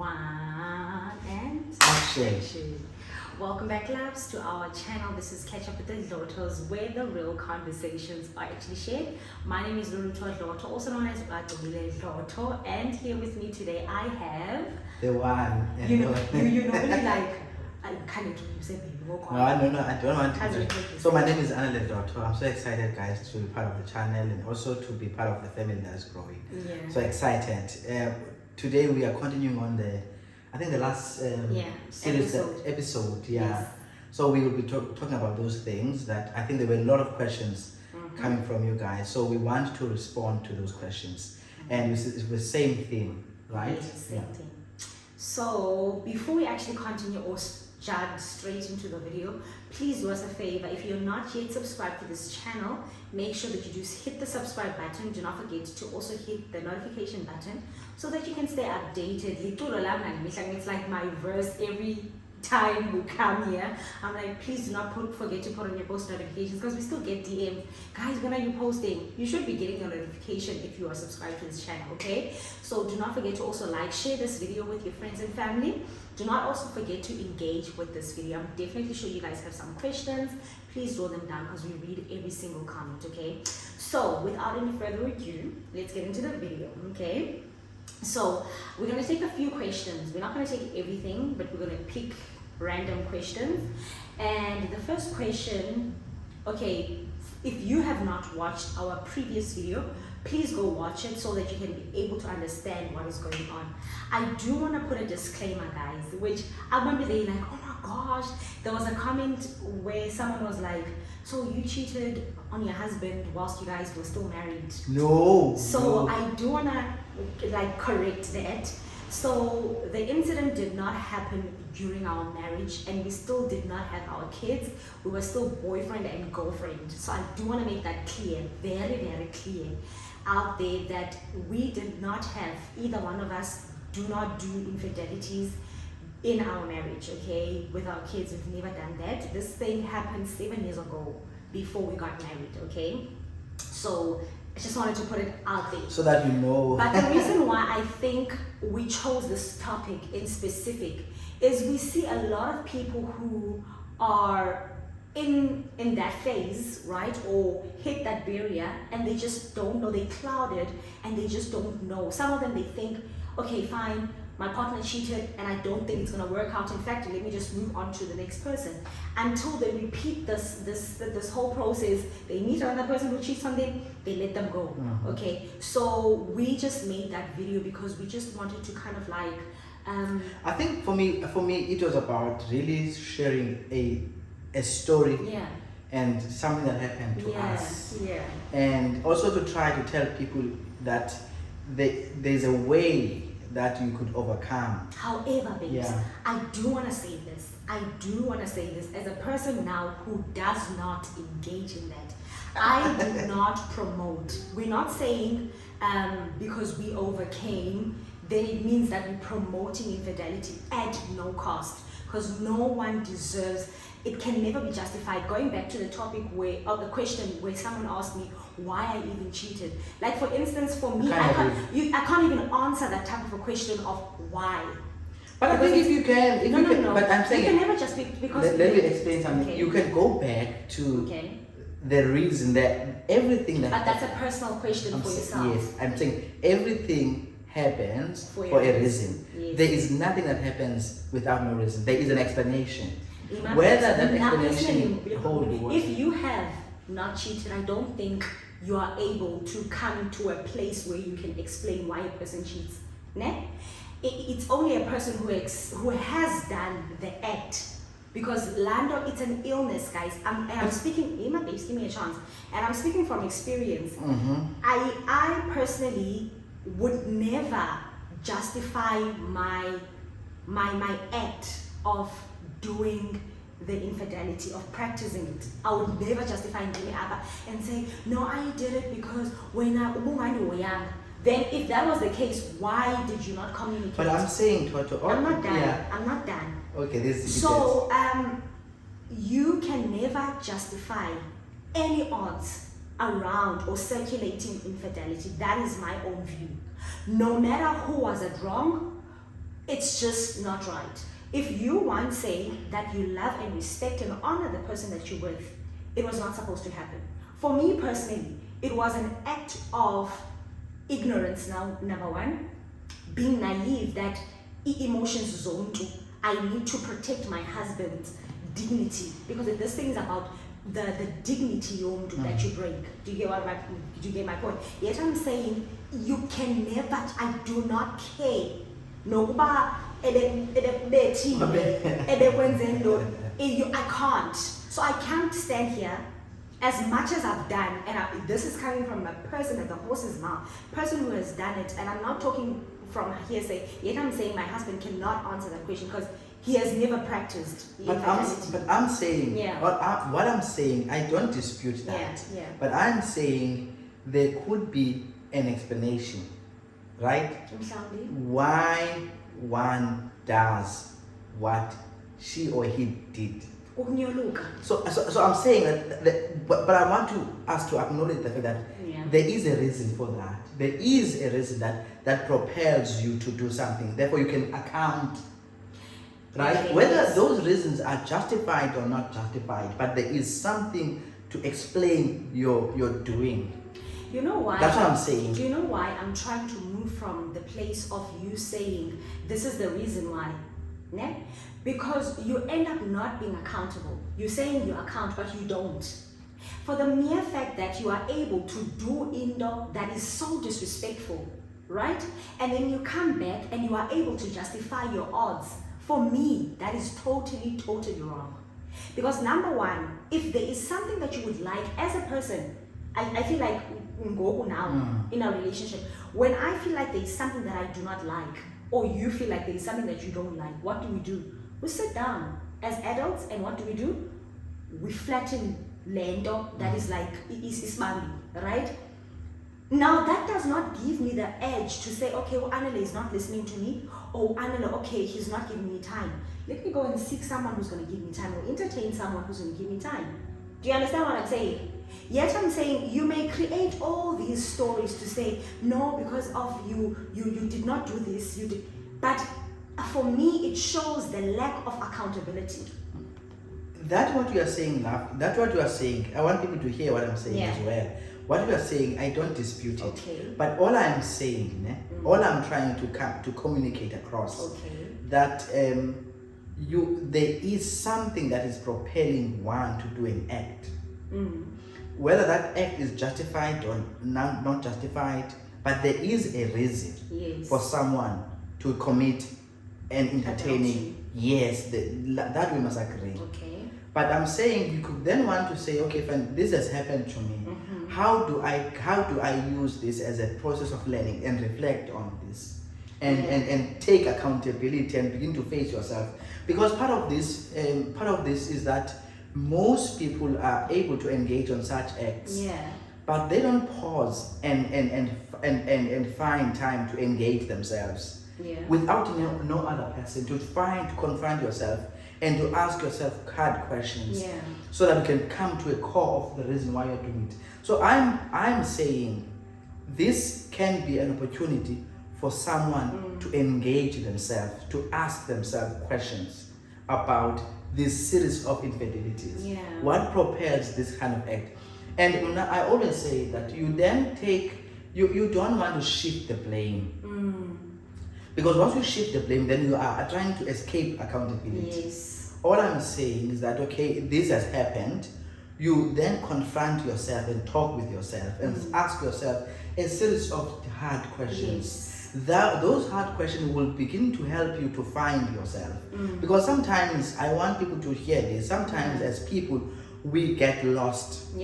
One and Action. Welcome back, loves, to our channel. This is Catch Up with the Dlotos, where the real conversations are actually shared. My name is Dloto, also known as Dloto, and here with me today I have The one. you normally like I can't say No, I don't want How's to. it So my name is Dloto. I'm so excited, guys, to be part of the channel and also to be part of the family that's growing. Yeah. So excited. Today we are continuing on the last series episode. Yeah. Yes. So we will be talking about those things that I think there were a lot of questions coming from you guys. So we want to respond to those questions, and it's the same theme, right? Yes, same thing. So before we actually continue or jump straight into the video, please do us a favor. If you're not yet subscribed to this channel, make sure that you just hit the subscribe button. Do not forget to also hit the notification button so that you can stay updated. It's like my verse every time we come here. I'm like, please do not forget to put on your post notifications, because we still get DMs. Guys, when are you posting? You should be getting a notification if you are subscribed to this channel, okay? So do not forget to also share this video with your friends and family. Do not also forget to engage with this video. I'm definitely sure you guys have some questions. Please draw them down because we read every single comment, okay? So without any further ado, let's get into the video, okay? So we're going to take a few questions. We're not going to take everything, but we're going to pick random questions. And the first question, okay, if you have not watched our previous video, please go watch it so that you can be able to understand what is going on. I do want to put a disclaimer, guys, which I remember they like, oh my gosh, there was a comment where someone was like, so you cheated on your husband whilst you guys were still married? No. So I do want to correct that. So the incident did not happen during our marriage, and we still did not have our kids. We were still boyfriend and girlfriend. So I do want to make that clear, very, very clear out there, that we did not have, either one of us do not do infidelities in our marriage, okay? With our kids, we've never done that. This thing happened 7 years ago before we got married, okay? So I just wanted to put it out there. So that you know. But the reason why I think we chose this topic in specific is we see a lot of people who are in that phase, right, or hit that barrier, and they just don't know. They clouded and they just don't know. Some of them, they think, okay, fine, my partner cheated and I don't think it's going to work out. In fact, let me just move on to the next person. Until they repeat this whole process, they meet another person who cheats on them, they let them go. Okay, so we just made that video because we just wanted to kind of I think for me it was about really sharing a story, and something that happened to us, and also to try to tell people that there's a way that you could overcome. However, babes, I do want to say this. As a person now who does not engage in that. I do not promote. We're not saying because we overcame, then it means that we're promoting infidelity at no cost, because no one deserves. It can never be justified. Going back to the topic the question where someone asked me why I even cheated. Like, for instance, for me, I can't even answer that type of a question of why. But because I think if you can, no. But I'm saying, you can never just be, because let me explain something. Okay. You can go back to the reason that everything that. But that's a personal question for yourself. Yes, I'm saying everything happens for a reason. Yes. There is nothing that happens without no reason. There is an explanation. Whether that explanation holds. If you have not cheated, I don't think you are able to come to a place where you can explain why a person cheats. Ne? It's only a person who has done the act. Because Lando, it's an illness, guys. I'm speaking, babes, give me a chance. And I'm speaking from experience. I personally would never justify my act of doing the infidelity, of practicing it. I would never justify and say, no, I did it because when I was young. Then if that was the case, why did you not communicate? But I'm saying I'm not done. I'm not done. Okay, this is so you can never justify any odds around or circulating infidelity. That is my own view. No matter who was it wrong, It's just not right. If you once say that you love and respect and honor the person that you're with, it was not supposed to happen. For me personally, it was an act of ignorance now, number one, being naive that emotions zone to, I need to protect my husband's dignity, because this thing is about the dignity that you bring. Do you get my point? Yet I'm saying you can never, I do not care. I can't. So I can't stand here as much as I've done, and this is coming from a person at the horse's mouth, person who has done it, and I'm not talking from hearsay, yet I'm saying my husband cannot answer that question because he has never practiced infidelity. But I'm saying, what I'm saying, I don't dispute that. Yeah. But I'm saying there could be an explanation, right? Why one does what she or he did. So I'm saying that but I want us to acknowledge the fact that there is a reason for that. There is a reason that propels you to do something. Therefore, you can account, right? Okay, whether those reasons are justified or not justified, but there is something to explain your doing. You know why? That's what I'm saying. Do you know why I'm trying to move from the place of you saying this is the reason why? Ne? Because you end up not being accountable. You're saying you account, but you don't. For the mere fact that you are able to do that is so disrespectful, right? And then you come back and you are able to justify your odds. For me, that is totally wrong. Because number one, if there is something that you would like as a person, I feel like now in a relationship, when I feel like there is something that I do not like, or you feel like there is something that you don't like, what do? We sit down as adults, and what do? We flatten lendo that is like is right? Now that does not give me the edge to say, okay, well, Anele is not listening to me, or Anele, okay, he's not giving me time. Let me go and seek someone who's going to give me time, or entertain someone who's going to give me time. Do you understand what I'm saying? Yet I'm saying you may create all these stories to say, no, because of you did not do this, you did. But for me, it shows the lack of accountability. That's what you are saying, love. That's what you are saying. I want people to hear what I'm saying as well. What you are saying, I don't dispute it. Okay. But all I'm saying, all I'm trying to communicate across, that there is something that is propelling one to do an act. Whether that act is justified or not justified, but there is a reason for someone to commit an entertaining. That we must agree. Okay. But I'm saying you could then want to say, okay, fine, this has happened to me. How do I use this as a process of learning and reflect on this, and take accountability and begin to face yourself? Because part of this is that most people are able to engage on such acts, but they don't pause and find time to engage themselves without no other person to confront yourself and to ask yourself hard questions, so that you can come to a core of the reason why you're doing it. So I'm saying this can be an opportunity for someone to engage themselves, to ask themselves questions about this series of infidelities. What propels this kind of act? And I always say that you then you don't want to shift the blame. Because once you shift the blame, then you are trying to escape accountability. All I'm saying is that, okay, this has happened. You then confront yourself and talk with yourself and ask yourself a series of hard questions. Those hard questions will begin to help you to find yourself. Because sometimes, I want people to hear this, sometimes as people, we get lost.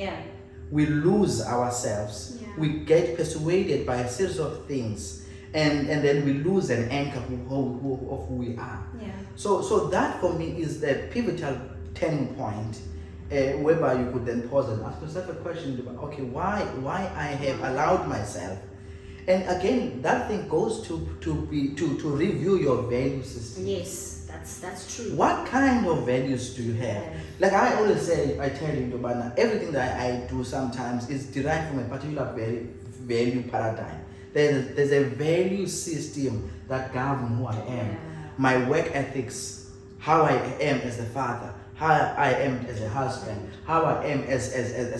We lose ourselves. We get persuaded by a series of things. And then we lose an anchor of who we are. So that for me is the pivotal turning point, whereby you could then pause and ask yourself a question about, okay, why I have allowed myself. And again, that thing goes to review your value system. That's true. What kind of values do you have? Like I always say, I tell you, Dobana, everything that I do sometimes is derived from a particular value paradigm. There's a value system that governs who I am. my work ethics, how I am as a father, how I am as a husband, how I am as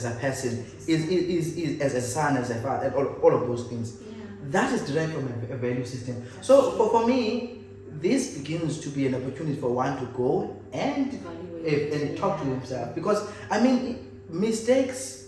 a person, is as a son, as a father, and all of those things. Yeah. That is derived from a value system. So for me, this begins to be an opportunity for one to go and talk to himself. Because, I mean, mistakes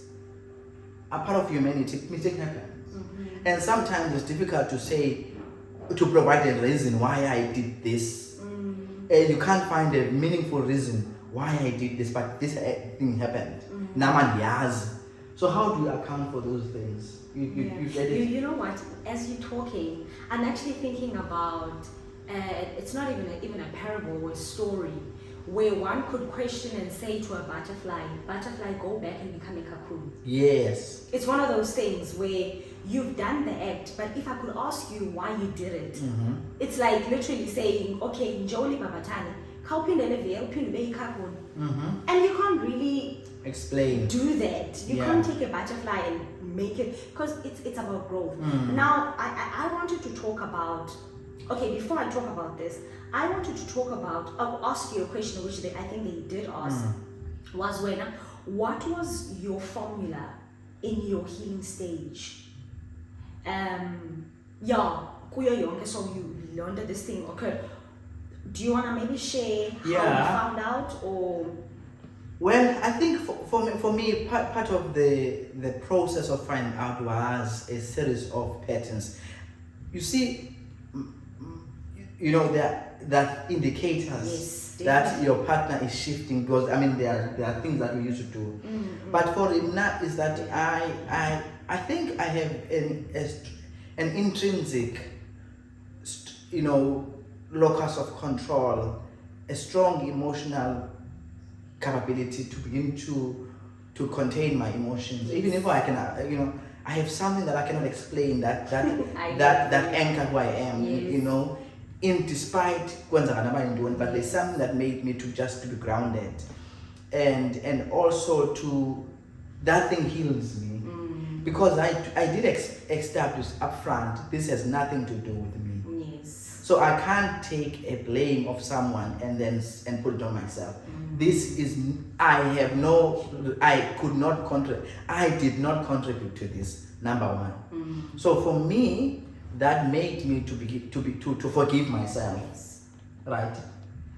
are part of humanity. Mistakes happen. Mm-hmm. And sometimes it's difficult to provide a reason why I did this. And you can't find a meaningful reason why I did this, but this thing happened. Naman yaz. So how do you account for those things? You get it? You know what? As you're talking, I'm actually thinking about, it's not even a parable or a story, where one could question and say to a butterfly, go back and become a cocoon. Yes. It's one of those things where you've done the act, but if I could ask you why you did it, it's like literally saying, okay, njoli babatane, and you can't really explain, do that. You can't take a butterfly and make it, because it's about growth. Now I wanted to talk about, okay, before I talk about this, I wanted to talk about, I'll ask you a question which I think they did ask, was what was your formula in your healing stage? Kuyo yonke, so you learned that this thing occurred. Do you want to maybe share how you found out, or? Well, I think for me, part of the process of finding out was a series of patterns. You see, you know, that indicators that your partner is shifting, because I mean there are things that we used to do. But for him now is that I think I have an intrinsic, locus of control, a strong emotional capability to begin to contain my emotions. Even if I can, I have something that I cannot explain that anchor who I am, in despite but there's something that made me to be grounded, and also that thing heals me, because I did establish upfront, this has nothing to do with me. So I can't take a blame of someone and put it on myself. This is, I did not contribute to this, number one. So for me, that made me to forgive myself, right?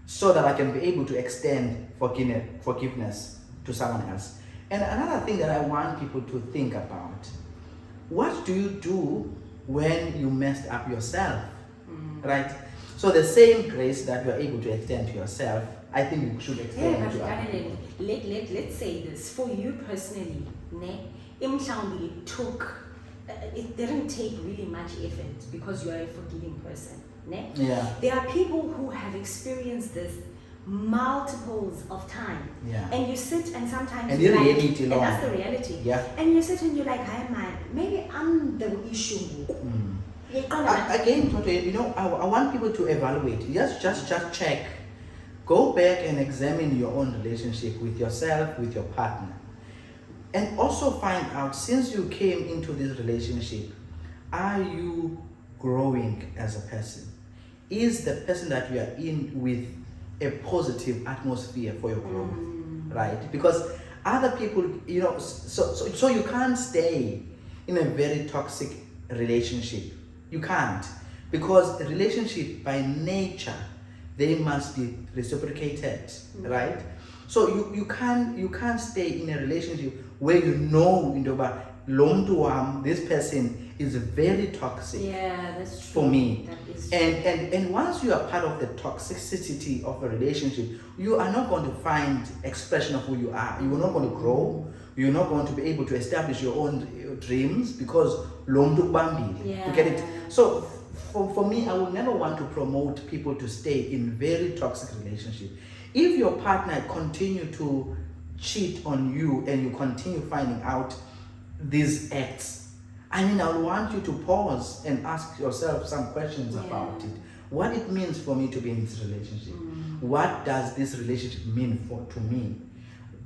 So that I can be able to extend forgiveness to someone else. And another thing that I want people to think about, what do you do when you messed up yourself? Right? So the same grace that you are able to extend to yourself, I think you should extend to others. Let's say this, for you personally, it didn't take really much effort because you are a forgiving person. Yeah. There are people who have experienced this multiples of time. Yeah. And you sit and sometimes and you're like, reality and that's the reality. Yeah. And you sit and you're like, hi man, maybe I'm the issue. Again, I want people to evaluate. Just check. Go back and examine your own relationship with yourself, with your partner. And also find out, since you came into this relationship, are you growing as a person? Is the person that you are in with a positive atmosphere for your growth, right? Because other people, so you can't stay in a very toxic relationship. You can't, because a relationship by nature, they must be reciprocated, right? So you can't stay in a relationship where this person is very toxic. Yeah, that's true. For me. That is and once you are part of the toxicity of a relationship, you are not going to find expression of who you are. You are not going to grow. You're not going to be able to establish your own dreams, because you get it? So for me, I would never want to promote people to stay in very toxic relationship. If your partner continue to cheat on you and you continue finding out these acts, I want you to pause and ask yourself some questions about it. What it means for me to be in this relationship. What does this relationship mean to me?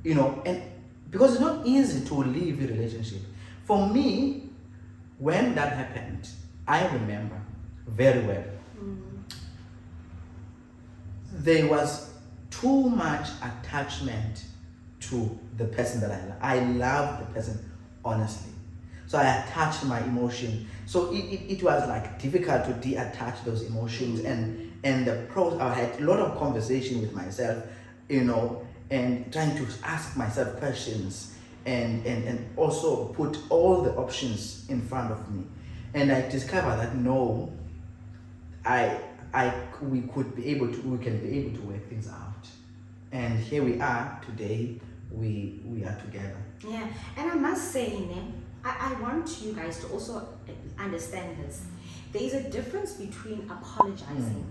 And because it's not easy to leave a relationship. For me, when that happened, I remember very well. there was too much attachment to the person that I love the person honestly. So I attached my emotion. So it was like difficult to detach those emotions, and I had a lot of conversation with myself, and trying to ask myself questions, and also put all the options in front of me. And I discovered that no, we can be able to work things out. And here we are today, we are together. Yeah, and I must say, I want you guys to also understand this. There is a difference between apologizing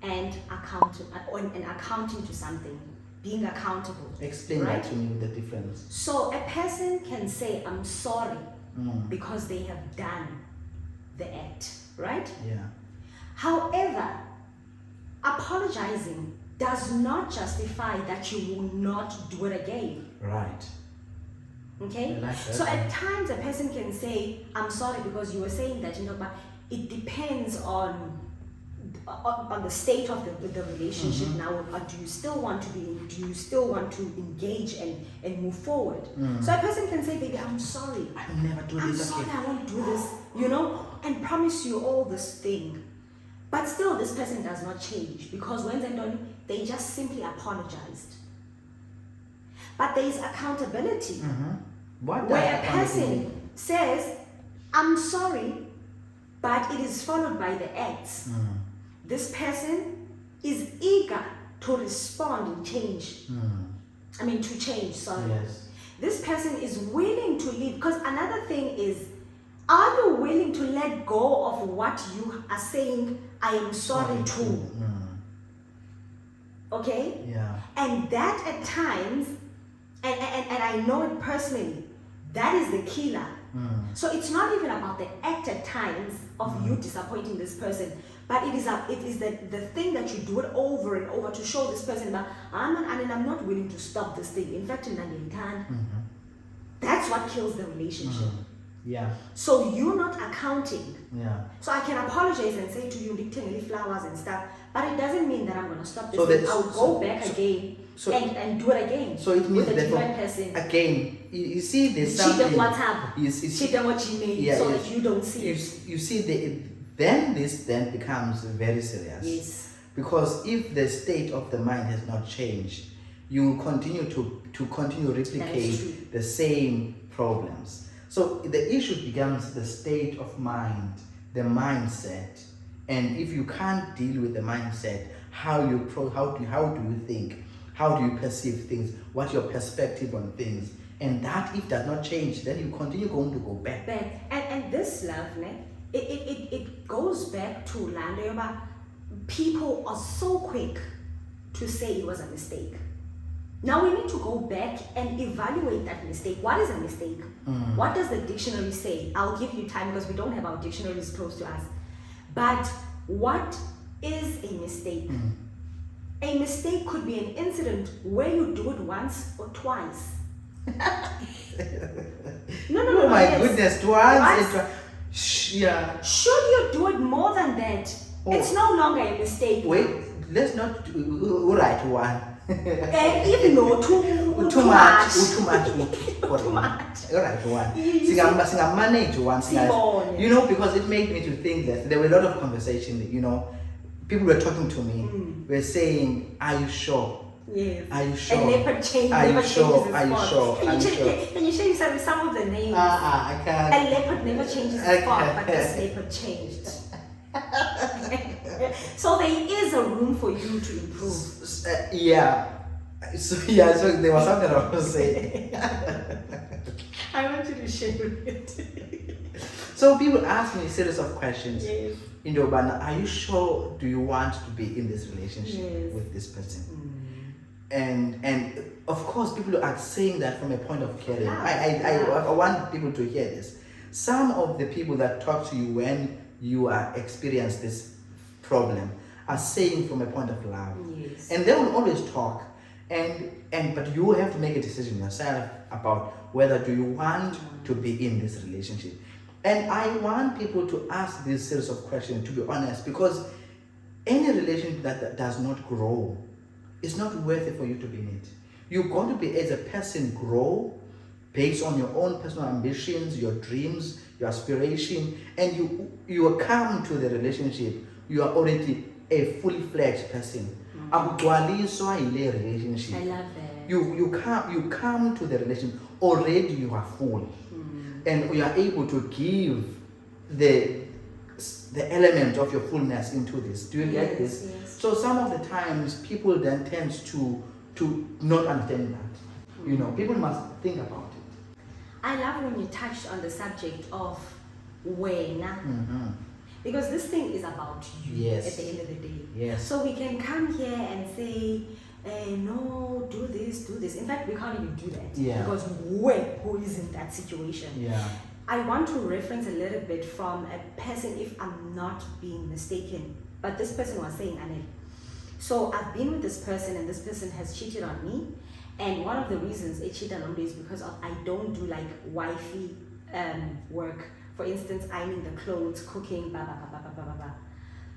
and accounting to something, being accountable. Explain right? that to me, the difference. So a person can say, I'm sorry, because they have done the act, right? Yeah. However, apologizing does not justify that you will not do it again. Right. Okay? I like that. So at times a person can say, I'm sorry, because you were saying that, but it depends on the state of the relationship now. Or do you still want to engage and move forward? So a person can say, baby, I'm sorry. I will never do this I'm again. sorry, I won't do this, and promise you all this thing. But still, this person does not change, because when they're done, they just simply apologized. But there is accountability, where a person says, I'm sorry, but it is followed by the acts. This person is eager to respond and change. To change, sorry. Yes. This person is willing to leave, because another thing is, are you willing to let go of what you are saying, I am sorry to? Okay? Yeah. And that at times, and I know it personally, that is the killer. So it's not even about the act at times of you disappointing this person, but it is the thing that you do it over and over to show this person that I'm not willing to stop this thing. In fact, that's what kills the relationship. Yeah. So you're not accounting. Yeah. So I can apologize and say to you, "Licking flowers and stuff," but it doesn't mean that I'm going to stop this. So I'll go back again and do it again. So it means with a that different person. Again, you see, there's something. Cheat on WhatsApp. Cheat on what you made, so that you don't see it. You see, this becomes very serious. Yes. Because if the state of the mind has not changed, you will continue to replicate the same problems. So the issue becomes the state of mind, the mindset, and if you can't deal with the mindset, how do you think, how do you perceive things, what's your perspective on things, and that if does not change, then you continue going to go back. And this love, it goes back to Landoba. People are so quick to say it was a mistake. Now we need to go back and evaluate that mistake. What is a mistake? What does the dictionary say? I'll give you time because we don't have our dictionaries close to us. But what is a mistake? A mistake could be an incident where you do it once or twice. No. Oh my goodness, twice. Yeah. Should you do it more than that? It's no longer a mistake. Wait, let's not write one. Even though too much. Too much. Alright, one. Singa manage one. Because it made me to think that there were a lot of conversation. People were talking to me. Were saying, "Are you sure? Yes. Are you sure? And leopard change. Are you sure? Are you sure? Can you change some of the names? I can't. A leopard never changes its spot, but this leopard changed. So there is a room for you to improve. So there was something I was saying. I want you to share it. So people ask me a series of questions. Yes. But are you sure? Do you want to be in this relationship with this person? And of course, people are saying that from a point of caring. I want people to hear this. Some of the people that talk to you when you are experience this problem are saying from a point of love. Yes. And they will always talk. But you have to make a decision yourself about whether do you want to be in this relationship. And I want people to ask this series of questions, to be honest, because any relationship that does not grow, it's not worth it for you to be in it. You're going to be, as a person, grow based on your own personal ambitions, your dreams, your aspiration, and you will come to the relationship, you are already a fully fledged person. Akugcwaliswa yile relationship. I love that. You come to the relationship already, you are full, and you are able to give the element of your fullness into this. Do you get this? Yes. So some of the times people then tend to not understand that. You know, people must think about it. I love when you touched on the subject of wena. Because this thing is about you at the end of the day. Yes. So we can come here and say, no, do this. In fact, we can't even do that. Yeah. Because who is in that situation? Yeah. I want to reference a little bit from a person, if I'm not being mistaken. But this person was saying, Anel. So I've been with this person and this person has cheated on me. And one of the reasons they cheated on me is because of I don't do like wifey work. For instance, ironing the clothes, cooking, blah, blah, blah, blah, blah, blah, blah.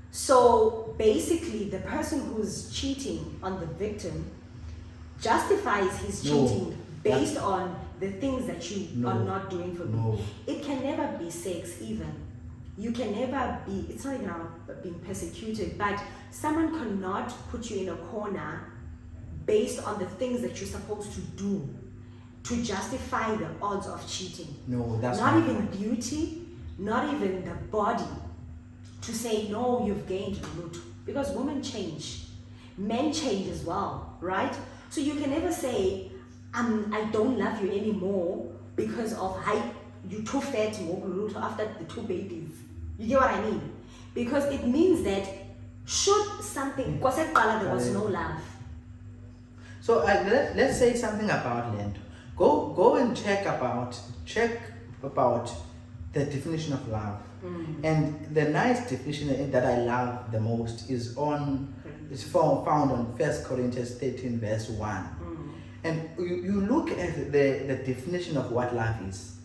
So basically, the person who's cheating on the victim justifies his cheating based on the things that you are not doing for me. It can never be sex even. You can never be, it's not even about being persecuted, but someone cannot put you in a corner based on the things that you're supposed to do to justify the odds of cheating. No, that's not even beauty, not even the body, to say no, you've gained Dloto. Because women change, men change as well, right? So you can never say, I don't love you anymore because of you're too fat Dloto after the 2 babies. You get what I mean? Because it means that should something, because there was no love. So let's say something about Lento. Go and check about the definition of love. And the nice definition that I love the most is found on 1 Corinthians 13 verse 1. And you look at the definition of what love is,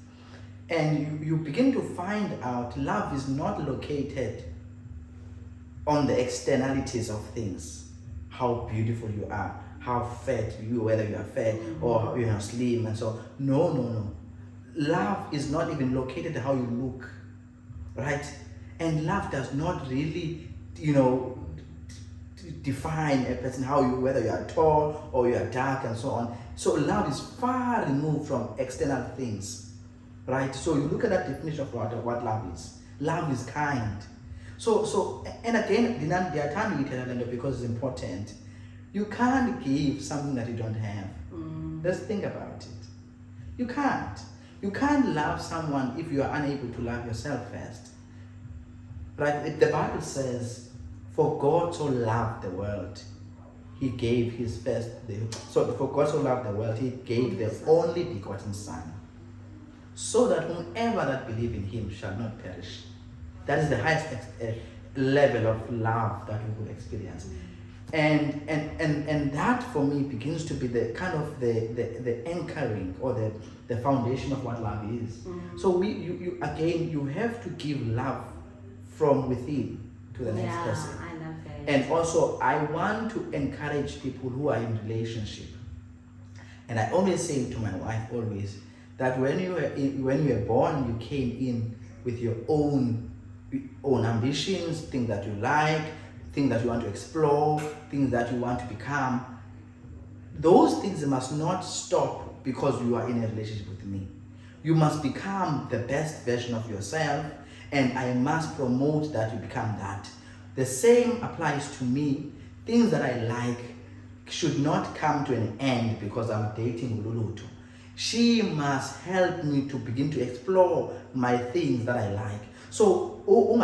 and you begin to find out love is not located on the externalities of things, how beautiful you are, how fat whether you are fat or you are slim and so. No. Love is not even located how you look, right? And love does not really, define a person whether you are tall or you are dark and so on. So love is far removed from external things, right? So you look at that definition of what love is. Love is kind. So and again, there are times we tell them because it's important. You can't give something that you don't have. Let's think about it. You can't. You can't love someone if you are unable to love yourself first. Right? The Bible says, for God so loved the world, He gave His first. So for God so loved the world, He gave the only begotten Son, so that whomever that believe in Him shall not perish. That is the highest level of love that we will experience. And that for me begins to be the kind of the anchoring or the foundation of what love is. So you have to give love from within to the next person. I love that. And also I want to encourage people who are in relationship. And I always say to my wife always that when you were born, you came in with your own ambitions, things that you like, things that you want to explore, things that you want to become. Those things must not stop because you are in a relationship with me. You must become the best version of yourself, and I must promote that you become that. The same applies to me. Things that I like should not come to an end because I'm dating Dloto. She must help me to begin to explore my things that I like. So, you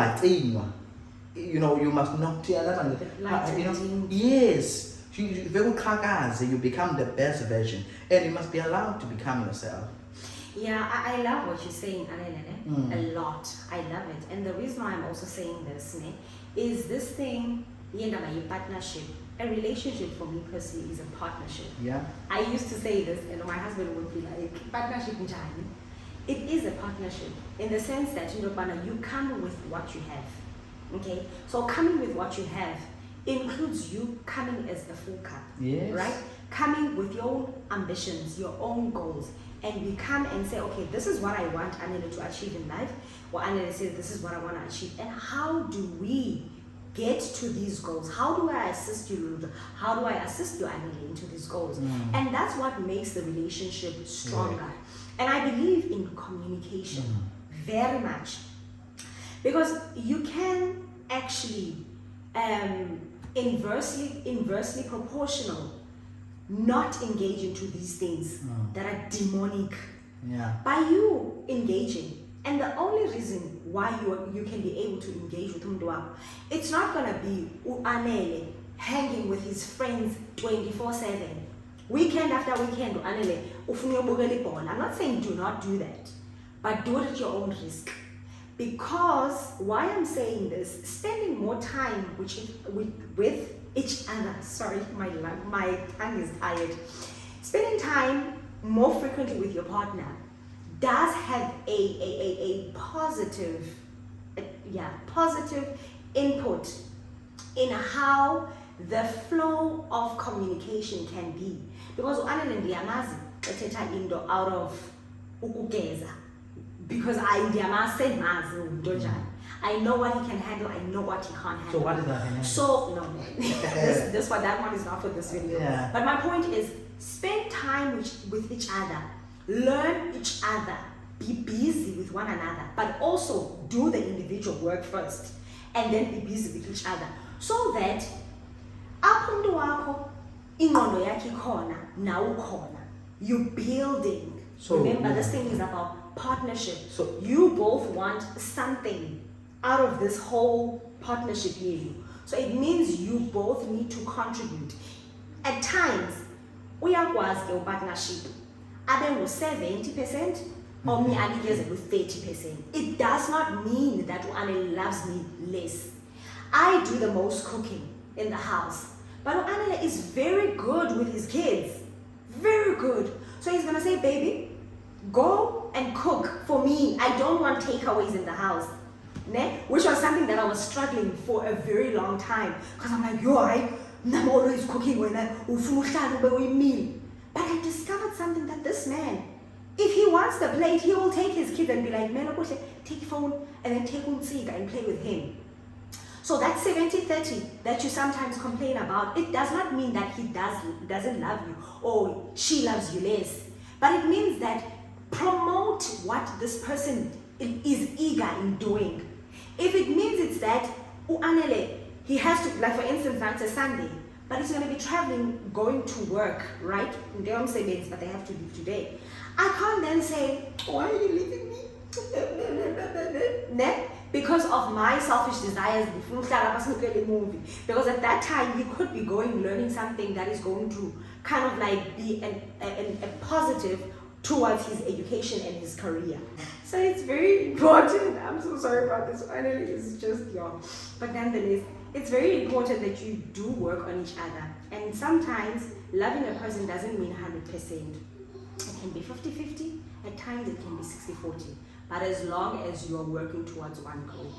must not yes, you become the best version, and you must be allowed to become yourself. Yeah, I love what you're saying, a lot. I love it. And the reason why I'm also saying this is this thing, partnership. A relationship for me personally is a partnership. Yeah. I used to say this, and my husband would be like, partnership njani? It is a partnership in the sense that you come with what you have. Okay, so coming with what you have includes you coming as a full cup. Yes. Right? Coming with your own ambitions, your own goals, and we come and say, okay, this is what I want Anele to achieve in life, or Anele says, this is what I want to achieve, and how do we get to these goals? How do I assist you, Dloto? How do I assist you, Anele, into these goals? And that's what makes the relationship stronger. And I believe in communication very much, because you can actually inversely proportional not engage into these things that are demonic by you engaging. And the only reason why you can be able to engage with Mdwako, it's not going to be Anele hanging with his friends 24/7. Weekend after weekend, Anele, I'm not saying do not do that, but do it at your own risk. Because why I'm saying this, spending more time with each other, sorry, my tongue is tired. Spending time more frequently with your partner does have a positive input in how the flow of communication can be. Because out of ukugeza, because I know what he can handle, I know what he can't handle. So what is that? So no, that one is not for this video. Yeah. But my point is, spend time with each other, learn each other, be busy with one another, but also do the individual work first, and then be busy with each other, so that apho wako ingqondo yakhe ikhona nawe ukhona, you building. So remember, this thing is about partnership. So you both want something out of this whole partnership here. So it means you both need to contribute. At times, uyakwazi ke partnership abe ngu-70% or me anikeze ku-30%. It does not mean that Anele loves me less. I do the most cooking in the house, but Anele is very good with his kids. Very good. So he's gonna say, baby, go and cook for me. I don't want takeaways in the house. Which was something that I was struggling for a very long time. Because I'm like, I'm always cooking when meal. But I discovered something, that this man, if he wants the plate, he will take his kids and be like, man, take your phone and then take Unsiga and play with him. So that 70-30 that you sometimes complain about, it does not mean that he doesn't love you or she loves you less. But it means that promote what this person is eager in doing. If it means it's that Anele, he has to, like for instance, now it's a Sunday, but he's going to be traveling, going to work, right? They don't say this, but they have to leave today. I can't then say, why are you leaving me? Because of my selfish desires, because at that time he could be learning something that is going to kind of like be a positive towards his education and his career. So it's very important. I'm so sorry about this. Finally, it's just young. But nonetheless, it's very important that you do work on each other. And sometimes loving a person doesn't mean 100%. It can be 50-50. At times it can be 60-40. But as long as you are working towards one goal.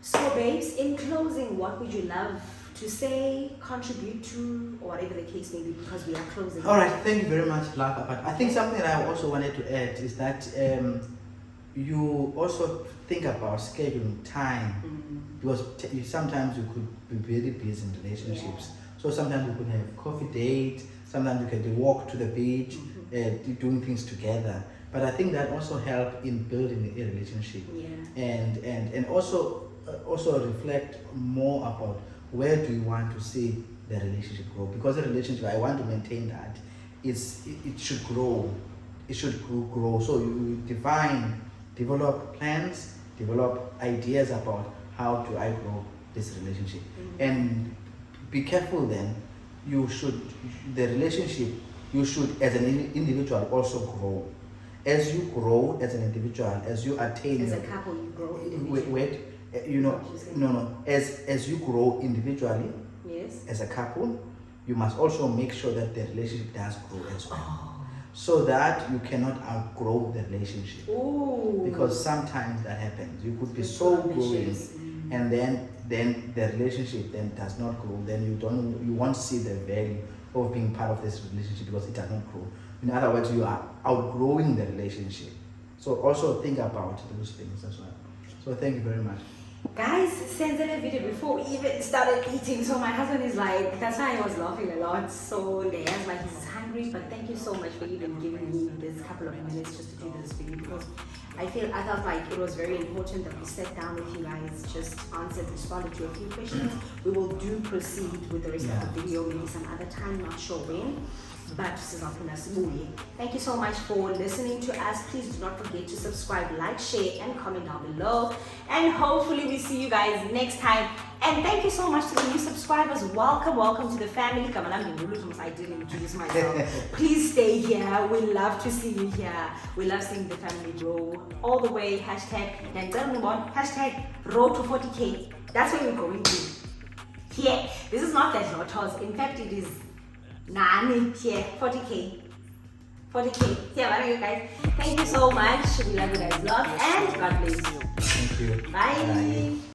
So babes, in closing, what would you love to say, contribute to, or whatever the case may be, because we are closing? All right, thank you very much, Lava. But I think something that I also wanted to add is that you also think about scheduling time, because sometimes you could be very busy in relationships. So sometimes you could have coffee date, sometimes you can walk to the beach, doing things together. But I think that also helps in building a relationship, and also reflect more about where do you want to see the relationship grow. Because the relationship, I want to maintain that it should grow. It should grow. So you develop plans, develop ideas about how do I grow this relationship, and be careful. Then you should as an individual also grow. As you grow as an individual, as you attain as a couple, you grow individually. As you grow individually, yes, as a couple, you must also make sure that the relationship does grow as well. so that you cannot outgrow the relationship. Ooh. Because sometimes that happens. You could be so growing, and then the relationship then does not grow. Then you won't see the value of being part of this relationship because it does not grow. In other words, you are outgrowing the relationship. So also think about those things as well. So thank you very much. Guys, send in a video before we even started eating. So my husband is like, that's why I was laughing a lot. So Leah's like, he's hungry, but thank you so much for even giving me this couple of minutes just to do this video, because I felt like it was very important that we sat down with you guys, just responded to a few questions. We will proceed with the rest of the video, maybe some other time, not sure when. But thank you so much for listening to us. Please do not forget to subscribe, like, share, and comment down below. And hopefully we see you guys next time. And thank you so much to the new subscribers. Welcome to the family. Come on, I didn't introduce myself. Please stay here. We love to see you here. We love seeing the family grow all the way. Hashtag road to 40K. That's where we're going to. Yeah, this is not that Dloto's. In fact, it is Nani, yeah, 40K. 40K. Yeah, what are you guys? Thank you so much. We love you guys a lot, and God bless you. Thank you. Bye.